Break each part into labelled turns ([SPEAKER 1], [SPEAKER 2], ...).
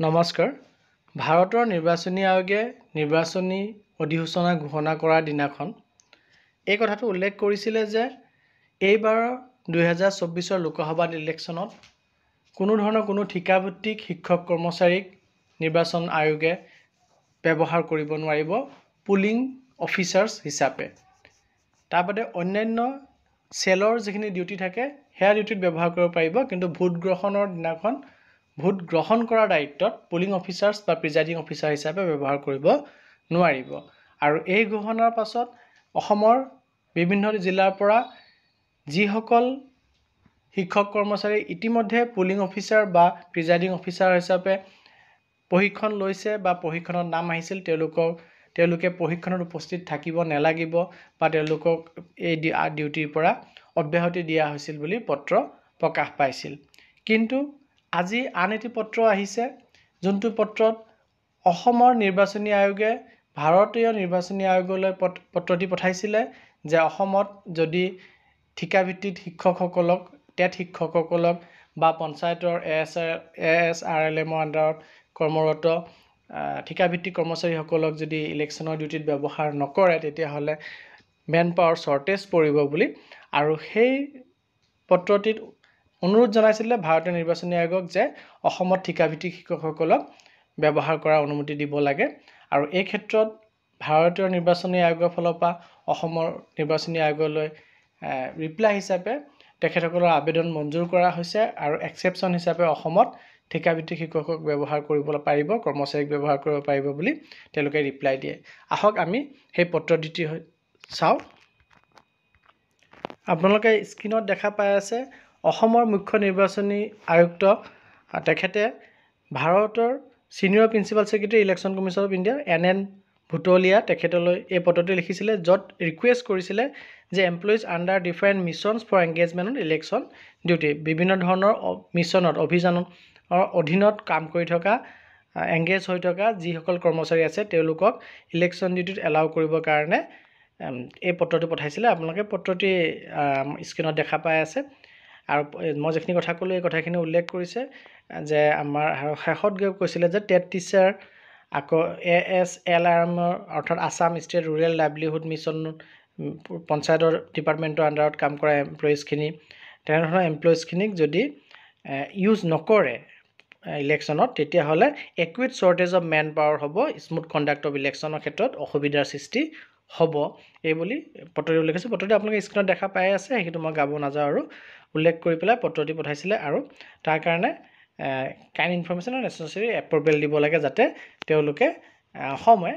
[SPEAKER 1] নমস্কাৰ। ভাৰতৰ নিৰ্বাচনী আয়োগে নিৰ্বাচনী অধিসূচনা ঘোষণা কৰাৰ দিনাখন এই কথাটো উল্লেখ কৰিছিলে যে এইবাৰ 2024 লোকসভা ইলেকশ্যনত কোনো ধৰণৰ কোনো ঠিকাভিত্তিক শিক্ষক কৰ্মচাৰীক নিৰ্বাচন আয়োগে ব্যৱহাৰ কৰিব নোৱাৰিব পুলিং অফিচাৰ্ছ হিচাপে। তাৰ বাদে অন্যান্য চেলৰ যিখিনি ডিউটি থাকে সেয়া ডিউটিত ব্যৱহাৰ কৰিব পাৰিব, কিন্তু ভোট গ্ৰহণৰ দিনাখন ভোট গ্ৰহণ কৰাৰ দায়িত্বত পুলিং অফিচাৰ্ছ বা প্ৰিজাইডিং অফিচাৰ হিচাপে ব্যৱহাৰ কৰিব নোৱাৰিব। আৰু এই ঘোষণাৰ পাছত অসমৰ বিভিন্ন জিলাৰ পৰা যিসকল শিক্ষক কৰ্মচাৰী ইতিমধ্যে পুলিং অফিচাৰ বা প্ৰিজাইডিং অফিচাৰ হিচাপে প্ৰশিক্ষণ লৈছে বা প্ৰশিক্ষণত নাম আহিছিল, তেওঁলোকে প্ৰশিক্ষণত উপস্থিত থাকিব নালাগিব বা তেওঁলোকক এই ডিউটিৰ পৰা অব্যাহতি দিয়া হৈছিল বুলি পত্ৰ প্ৰকাশ পাইছিল। কিন্তু আজি আন এটি পত্ৰ আহিছে, যোনটো পত্ৰত অসমৰ নিৰ্বাচনী আয়োগে ভাৰতীয় নিৰ্বাচনী আয়োগলৈ পত্ৰটি পঠাইছিলে যে অসমত যদি ঠিকাভিত্তিক শিক্ষকসকলক টেট শিক্ষকসকলক বা পঞ্চায়তৰ ASRLMৰ আণ্ডাৰত কৰ্মৰত ঠিকাভিত্তিক কৰ্মচাৰীসকলক যদি ইলেকশ্যনৰ ডিউটিত ব্যৱহাৰ নকৰে তেতিয়াহ'লে মেন পাৱাৰ শ্বৰ্টেজ পৰিব বুলি, আৰু সেই পত্ৰটিত অনুৰোধ জনাইছিলে ভাৰতীয় নিৰ্বাচনী আয়োগক যে অসমত ঠিকাভিত্তিক শিক্ষকসকলক ব্যৱহাৰ কৰাৰ অনুমতি দিব লাগে। আৰু এই ক্ষেত্ৰত ভাৰতীয় নিৰ্বাচনী আয়োগৰ ফালৰ পৰা অসমৰ নিৰ্বাচনী আয়োগলৈ ৰিপ্লাই হিচাপে তেখেতসকলৰ আবেদন মঞ্জুৰ কৰা হৈছে আৰু এক্সেপশ্যন হিচাপে অসমত ঠিকাভিত্তিক শিক্ষকক ব্যৱহাৰ কৰিব পাৰিব, কৰ্মচাৰীক ব্যৱহাৰ কৰিব পাৰিব বুলি তেওঁলোকে ৰিপ্লাই দিয়ে। আহক আমি সেই পত্ৰটি চাওঁ। আপোনালোকে স্ক্ৰীনত দেখা পাই আছে অসমৰ মুখ্য নিৰ্বাচনী আয়ুক্ত তেখেতে ভাৰতৰ senior principal secretary election commission of India NN Bhutalia তেখেতলৈ এই পত্ৰটি লিখিছিলে, য'ত ৰিকুৱেষ্ট কৰিছিলে যে employees under different missions for engagement on election duty, বিভিন্ন ধৰণৰ মিছনত অভিযানৰ অধীনত কাম কৰি থকা এংগেজ হৈ থকা যিসকল কৰ্মচাৰী আছে তেওঁলোকক ইলেকশ্যন ডিউটিত এলাউ কৰিবৰ কাৰণে এই পত্ৰটি পঠাইছিলে। আপোনালোকে পত্ৰটি স্ক্ৰীনত দেখা পাই আছে। আৰু মই যিখিনি কথা ক'লোঁ এই কথাখিনি উল্লেখ কৰিছে যে আমাৰ শেষত গৈ কৈছিলে যে টেট টিচাৰ, আকৌ ASLRM অৰ্থাৎ Assam state rural livelihood mission পঞ্চায়তৰ ডিপাৰ্টমেণ্টৰ আণ্ডাৰত কাম কৰা এমপ্লয়িজখিনি, তেনেধৰণৰ এমপ্লয়িজখিনিক যদি ইউজ নকৰে ইলেকশ্যনত তেতিয়াহ'লে acute shortage of manpower হ'ব, স্মুথ কণ্ডাক্ট অফ ইলেকশ্যনৰ ক্ষেত্ৰত অসুবিধাৰ সৃষ্টি হ'ব এই বুলি পত্ৰটি উল্লেখ কৰিছে। পত্ৰটি আপোনালোকে স্ক্ৰীনত দেখা পাই আছে, সেইটো মই গাব নাযাওঁ আৰু উল্লেখ কৰি পেলাই পত্ৰটি পঠাইছিলে আৰু তাৰ কাৰণে কাইণ্ড ইনফৰ্মেশ্যন আৰু নেচেচাৰী এপ্ৰুভেল দিব লাগে যাতে তেওঁলোকে অসমে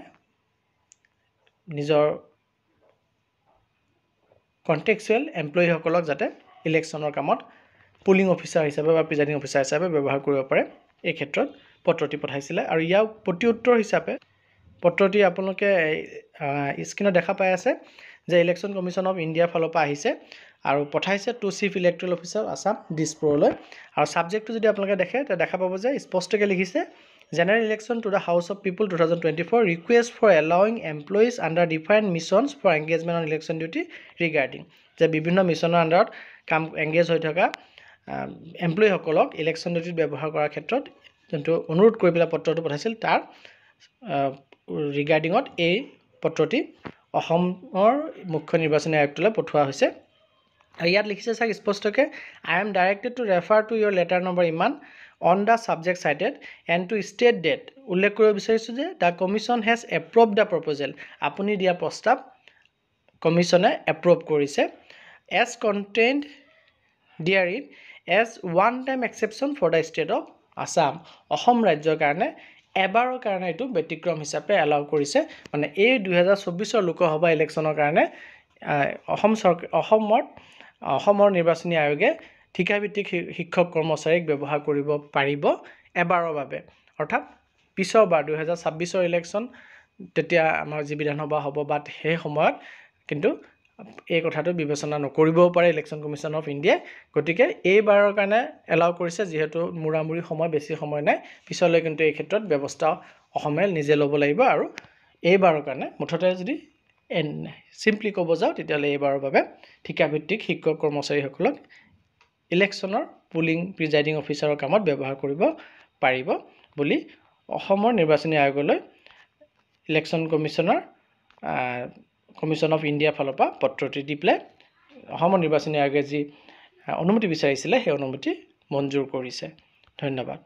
[SPEAKER 1] নিজৰ কণ্টেক্সুৱেল এমপ্লয়ীসকলক যাতে ইলেকশ্যনৰ কামত পুলিং অফিচাৰ হিচাপে বা প্ৰিজাইডিং অফিচাৰ হিচাপে ব্যৱহাৰ কৰিব পাৰে, এই ক্ষেত্ৰত পত্ৰটি পঠাইছিলে। আৰু ইয়াৰ প্ৰত্যুত্তৰ হিচাপে পত্ৰটি আপোনালোকে স্ক্ৰীনত দেখা পাই আছে যে ইলেকশ্যন কমিশ্যন অফ ইণ্ডিয়াৰ ফালৰ পৰা আহিছে আৰু পঠাইছে to chief electoral officer Assam দিছপুৰলৈ। আৰু ছাবজেক্টটো যদি আপোনালোকে দেখে তেতিয়া দেখা পাব যে স্পষ্টকৈ লিখিছে general election to the house of people 2024 request for allowing employees under different missions for engagement on election duty regarding, যে বিভিন্ন মিছনৰ আণ্ডাৰত কাম এংগেজ হৈ থকা এমপ্লয়ীসকলক ইলেকশ্যন ডিউটিত ব্যৱহাৰ কৰাৰ ক্ষেত্ৰত যোনটো অনুৰোধ কৰি পেলাই পত্ৰটো পঠাইছিল তাৰ ৰিগাৰ্ডিঙত এই পত্ৰটি অসমৰ মুখ্য নিৰ্বাচনী আয়ুক্তলৈ পঠোৱা হৈছে। ইয়াত লিখিছে চাওক স্পষ্টকৈ, I am directed to refer to your letter number ইমান on the subject cited and to state that, উল্লেখ কৰিব বিচাৰিছোঁ যে the commission has approved the proposal, আপুনি দিয়া প্ৰস্তাৱ কমিশ্যনে এপ্ৰুভ কৰিছে as contained therein as one time exception for the state of Assam, Assam ৰাজ্যৰ কাৰণে এবাৰৰ কাৰণে এইটো ব্যতিক্ৰম হিচাপে এলাউ কৰিছে। মানে এই 2024 লোকসভা ইলেকশ্যনৰ কাৰণে অসমৰ নিৰ্বাচনী আয়োগে ঠিকাভিত্তিক শিক্ষক কৰ্মচাৰীক ব্যৱহাৰ কৰিব পাৰিব এবাৰৰ বাবে, অৰ্থাৎ পিছৰবাৰ 2026 ইলেকশ্যন তেতিয়া আমাৰ যি বিধানসভা হ'ব বা সেই সময়ত কিন্তু এই কথাটো বিবেচনা নকৰিবও পাৰে ইলেকশ্যন কমিশ্যন অফ ইণ্ডিয়াই। গতিকে এইবাৰৰ কাৰণে এলাউ কৰিছে, যিহেতু মূৰামূৰি সময় বেছি সময় নাই, পিছলৈ কিন্তু এই ক্ষেত্ৰত ব্যৱস্থা অসমে নিজে ল'ব লাগিব। আৰু এইবাৰৰ কাৰণে মুঠতে যদি চিম্পলি ক'ব যাওঁ তেতিয়াহ'লে এইবাৰৰ বাবে ঠিকাভিত্তিক শিক্ষক কৰ্মচাৰীসকলক ইলেকশ্যনৰ পুলিং প্ৰিজাইডিং অফিচাৰৰ কামত ব্যৱহাৰ কৰিব পাৰিব বুলি অসমৰ নিৰ্বাচনী আয়োগলৈ ইলেকশ্যন কমিশ্যন অফ ইণ্ডিয়াৰ ফালৰ পৰা পত্ৰটি দি পেলাই অসমৰ নিৰ্বাচনী আয়োগে যি অনুমতি বিচাৰিছিলে সেই অনুমতি মঞ্জুৰ কৰিছে। ধন্যবাদ।